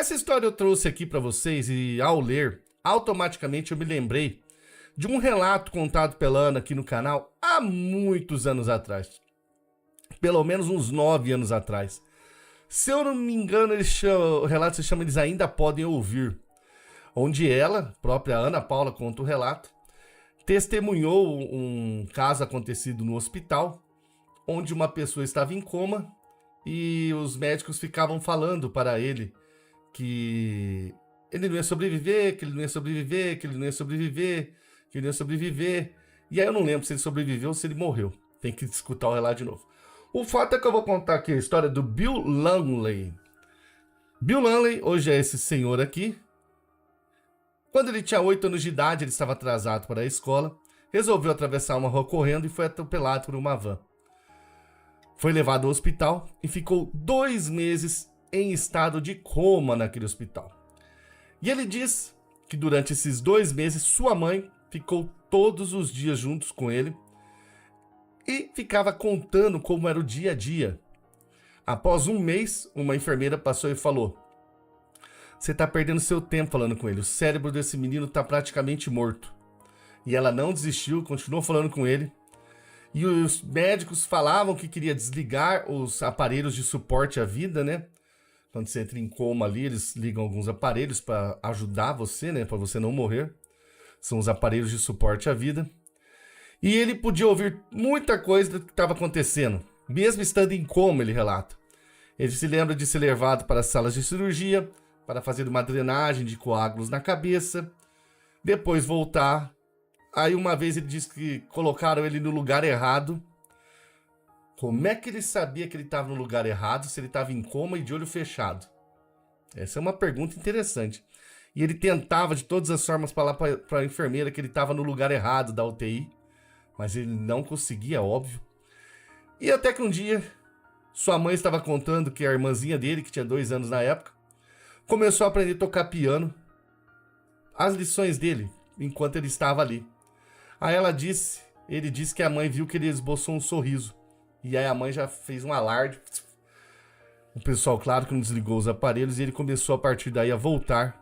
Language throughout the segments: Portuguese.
Essa história eu trouxe aqui para vocês e ao ler, automaticamente eu me lembrei de um relato contado pela Ana aqui no canal há muitos anos atrás. Pelo menos uns 9 anos atrás. Se eu não me engano, o relato se chama Eles Ainda Podem Ouvir. Onde ela, própria Ana Paula, conta o relato, testemunhou um caso acontecido no hospital, onde uma pessoa estava em coma e os médicos ficavam falando para ele que ele não ia sobreviver, que ele não ia sobreviver, que ele não ia sobreviver, que ele não ia sobreviver. E aí eu não lembro se ele sobreviveu ou se ele morreu. Tem que escutar o relato de novo. O fato é que eu vou contar aqui a história do Bill Lumley. Bill Lumley, hoje é esse senhor aqui. Quando ele tinha 8 anos de idade, ele estava atrasado para a escola, resolveu atravessar uma rua correndo e foi atropelado por uma van. Foi levado ao hospital e ficou 2 meses em estado de coma naquele hospital. E ele diz que durante esses 2 meses, sua mãe ficou todos os dias juntos com ele e ficava contando como era o dia a dia. Após 1 mês, uma enfermeira passou e falou: "Você está perdendo seu tempo falando com ele, o cérebro desse menino está praticamente morto." E ela não desistiu, continuou falando com ele. E os médicos falavam que queria desligar os aparelhos de suporte à vida, né? Quando você entra em coma ali, eles ligam alguns aparelhos para ajudar você, né? Para você não morrer. São os aparelhos de suporte à vida. E ele podia ouvir muita coisa do que estava acontecendo, mesmo estando em coma, ele relata. Ele se lembra de ser levado para as salas de cirurgia, para fazer uma drenagem de coágulos na cabeça, depois voltar. Aí uma vez ele disse que colocaram ele no lugar errado. Como é que ele sabia que ele estava no lugar errado se ele estava em coma e de olho fechado? Essa é uma pergunta interessante. E ele tentava de todas as formas falar para a enfermeira que ele estava no lugar errado da UTI, mas ele não conseguia, óbvio. E até que um dia, sua mãe estava contando que a irmãzinha dele, que tinha 2 anos na época, começou a aprender a tocar piano, as lições dele, enquanto ele estava ali. Aí ele disse que a mãe viu que ele esboçou um sorriso. E aí a mãe já fez um alarde. O pessoal, claro que não desligou os aparelhos, e ele começou a partir daí a voltar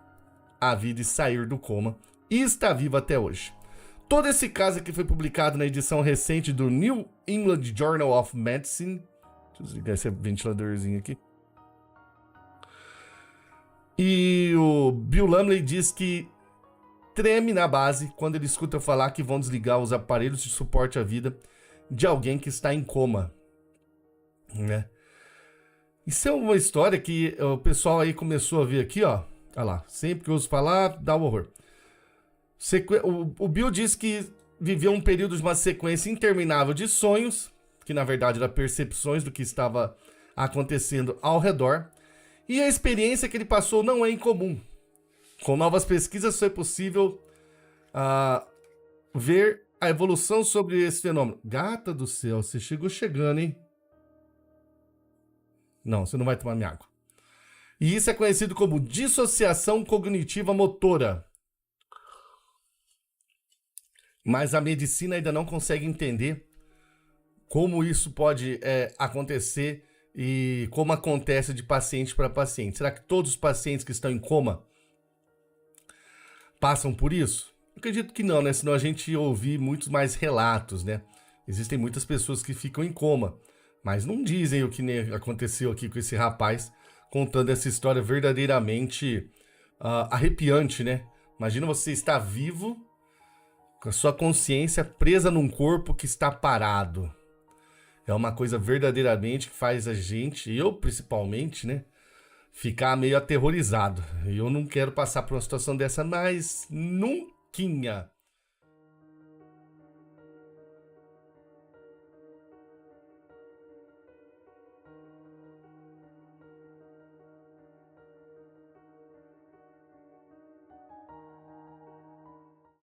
à vida e sair do coma. E está vivo até hoje. Todo esse caso aqui foi publicado na edição recente do New England Journal of Medicine. Deixa eu desligar esse ventiladorzinho aqui. E o Bill Lumley diz que treme na base quando ele escuta falar que vão desligar os aparelhos de suporte à vida de alguém que está em coma, né? Isso é uma história que o pessoal aí começou a ver aqui, ó. Olha lá, sempre que eu ouço falar, dá um horror. O Bill diz que viveu um período de uma sequência interminável de sonhos, que na verdade eram percepções do que estava acontecendo ao redor, e a experiência que ele passou não é incomum. Com novas pesquisas foi possível ver a evolução sobre esse fenômeno. Gata do céu, você chegou chegando, hein? Não, você não vai tomar minha água. E isso é conhecido como dissociação cognitiva motora. Mas a medicina ainda não consegue entender como isso pode acontecer e como acontece de paciente para paciente. Será que todos os pacientes que estão em coma passam por isso? Acredito que não, né? Senão a gente ouvir muitos mais relatos, né? Existem muitas pessoas que ficam em coma, mas não dizem o que aconteceu aqui com esse rapaz, contando essa história verdadeiramente arrepiante, né? Imagina você estar vivo, com a sua consciência presa num corpo que está parado. É uma coisa verdadeiramente que faz a gente, eu principalmente, né, ficar meio aterrorizado. Eu não quero passar por uma situação dessa, mas nunca.